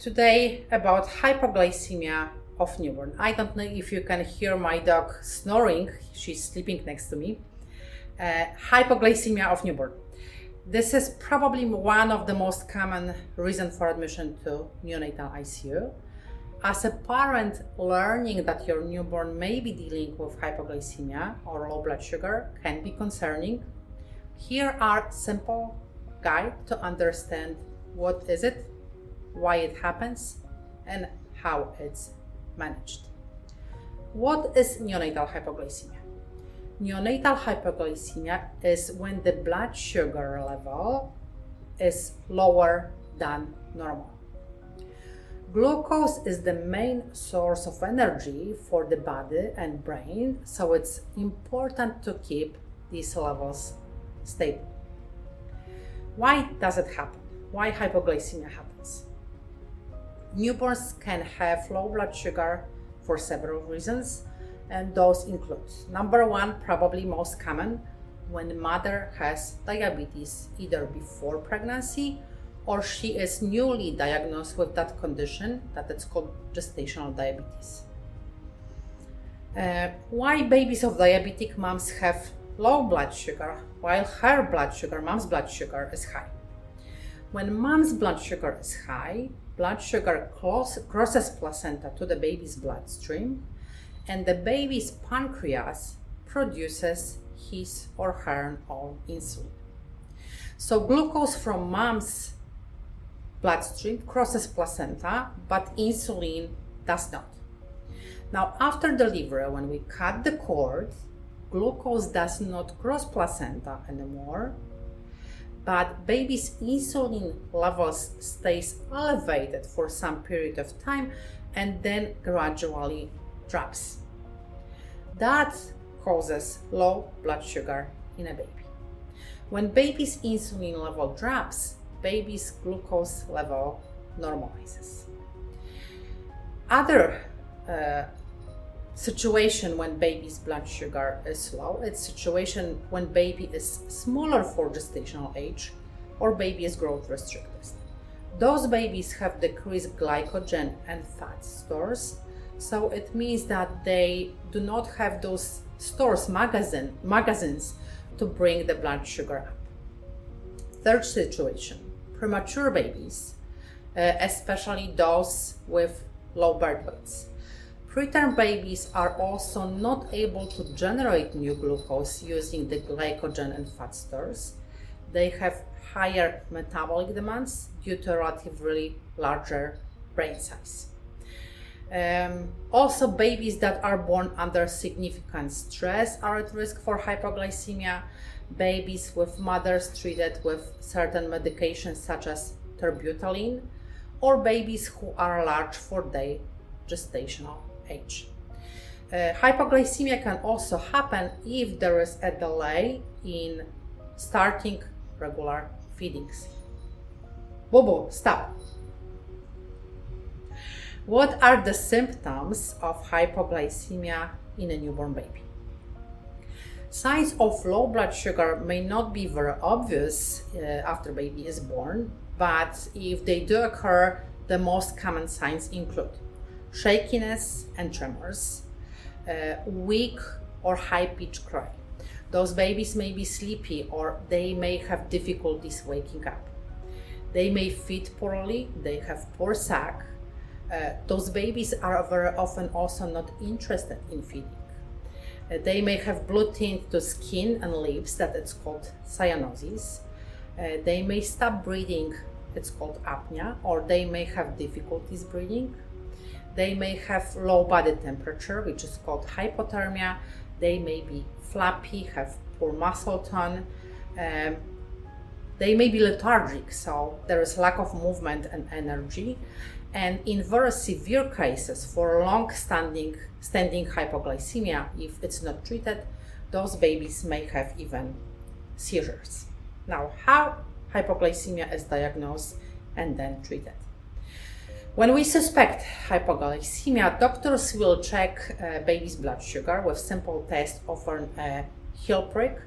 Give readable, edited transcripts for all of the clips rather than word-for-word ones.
Today about hypoglycemia of newborn. I don't know if you can hear my dog snoring. She's sleeping next to me. Hypoglycemia of newborn. This is probably one of the most common reasons for admission to neonatal ICU. As a parent, learning that your newborn may be dealing with hypoglycemia or low blood sugar can be concerning. Here are simple guides to understand what is it, why it happens, and how it's managed. What is neonatal hypoglycemia? Neonatal hypoglycemia is when the blood sugar level is lower than normal. Glucose is the main source of energy for the body and brain, so it's important to keep these levels stable. Why does it happen? Why hypoglycemia happens? Newborns can have low blood sugar for several reasons, and those include: number one, probably most common, when mother has diabetes either before pregnancy or she is newly diagnosed with that condition that it's called gestational diabetes. Why babies of diabetic moms have low blood sugar while her blood sugar, mom's blood sugar, is high? When mom's blood sugar is high, blood sugar crosses placenta to the baby's bloodstream, and the baby's pancreas produces his or her own insulin. So glucose from mom's bloodstream crosses placenta, but insulin does not. Now, after delivery, when we cut the cord, glucose does not cross placenta anymore, but baby's insulin levels stays elevated for some period of time and then gradually drops. That causes low blood sugar in a baby. When baby's insulin level drops, baby's glucose level normalizes. Other situation when baby's blood sugar is low, it's situation when baby is smaller for gestational age or baby is growth restricted. Those babies have decreased glycogen and fat stores, so it means that they do not have those stores, magazines to bring the blood sugar up. Third situation, premature babies, especially those with low birth weights. Preterm babies are also not able to generate new glucose using the glycogen and fat stores. They have higher metabolic demands due to relatively larger brain size. Also, babies that are born under significant stress are at risk for hypoglycemia. Babies with mothers treated with certain medications such as terbutaline, or babies who are large for their gestational age. Hypoglycemia can also happen if there is a delay in starting regular feedings. Boo-boo, stop. What are the symptoms of hypoglycemia in a newborn baby? Signs of low blood sugar may not be very obvious after baby is born, but if they do occur, the most common signs include shakiness and tremors, weak or high-pitched cry. Those babies may be sleepy or they may have difficulties waking up. They may feed poorly, they have poor sac. Those babies are very often also not interested in feeding. They may have blue tint to skin and lips, that it's called cyanosis. They may stop breathing, it's called apnea, or they may have difficulties breathing. They may have low body temperature, which is called hypothermia. They may be flappy, have poor muscle tone. They may be lethargic, so there is lack of movement and energy. And in very severe cases, for long-standing hypoglycemia, if it's not treated, those babies may have even seizures. Now, how hypoglycemia is diagnosed and then treated? When we suspect hypoglycemia, doctors will check baby's blood sugar with simple test of a heel prick.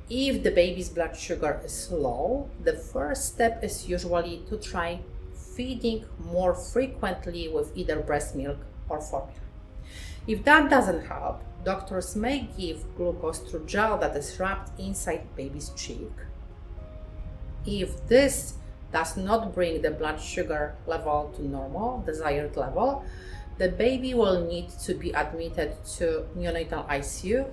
If the baby's blood sugar is low, the first step is usually to try feeding more frequently with either breast milk or formula. If that doesn't help, doctors may give glucose through gel that is wrapped inside baby's cheek. If this does not bring the blood sugar level to normal, desired level, the baby will need to be admitted to neonatal ICU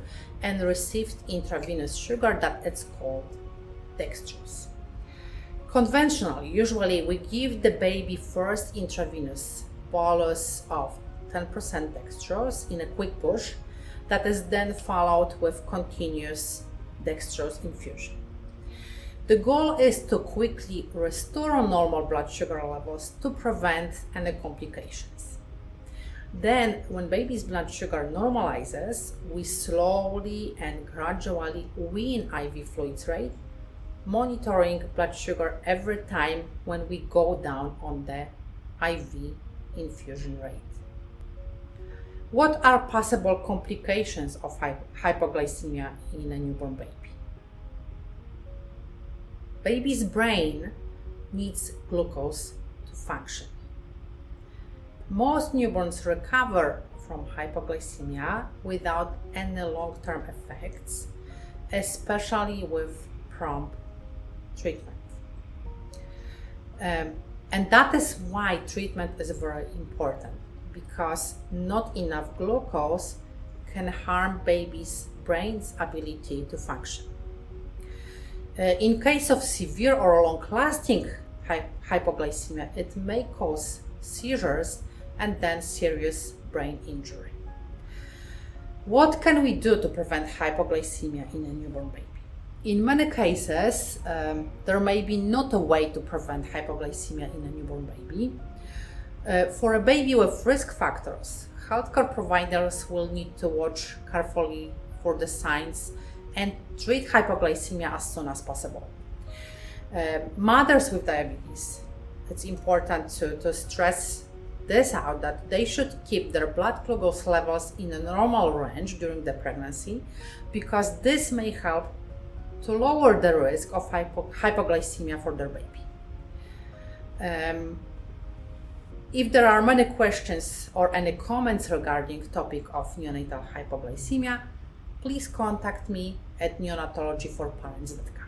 and receive intravenous sugar that is called dextrose. Conventionally, usually we give the baby first intravenous bolus of 10% dextrose in a quick push that is then followed with continuous dextrose infusion. The goal is to quickly restore normal blood sugar levels to prevent any complications. Then, when baby's blood sugar normalizes, we slowly and gradually wean IV fluids rate, monitoring blood sugar every time when we go down on the IV infusion rate. What are possible complications of hypoglycemia in a newborn baby? Baby's brain needs glucose to function. Most newborns recover from hypoglycemia without any long-term effects, especially with prompt treatment. And that is why treatment is very important, because not enough glucose can harm baby's brain's ability to function. In case of severe or long-lasting hypoglycemia, it may cause seizures and then serious brain injury. What can we do to prevent hypoglycemia in a newborn baby? In many cases, there may be not a way to prevent hypoglycemia in a newborn baby. For a baby with risk factors, healthcare providers will need to watch carefully for the signs and treat hypoglycemia as soon as possible. Mothers with diabetes, it's important to stress this out, that they should keep their blood glucose levels in a normal range during the pregnancy, because this may help to lower the risk of hypoglycemia for their baby. If there are many questions or any comments regarding topic of neonatal hypoglycemia, please contact me at neonatologyforparents.com.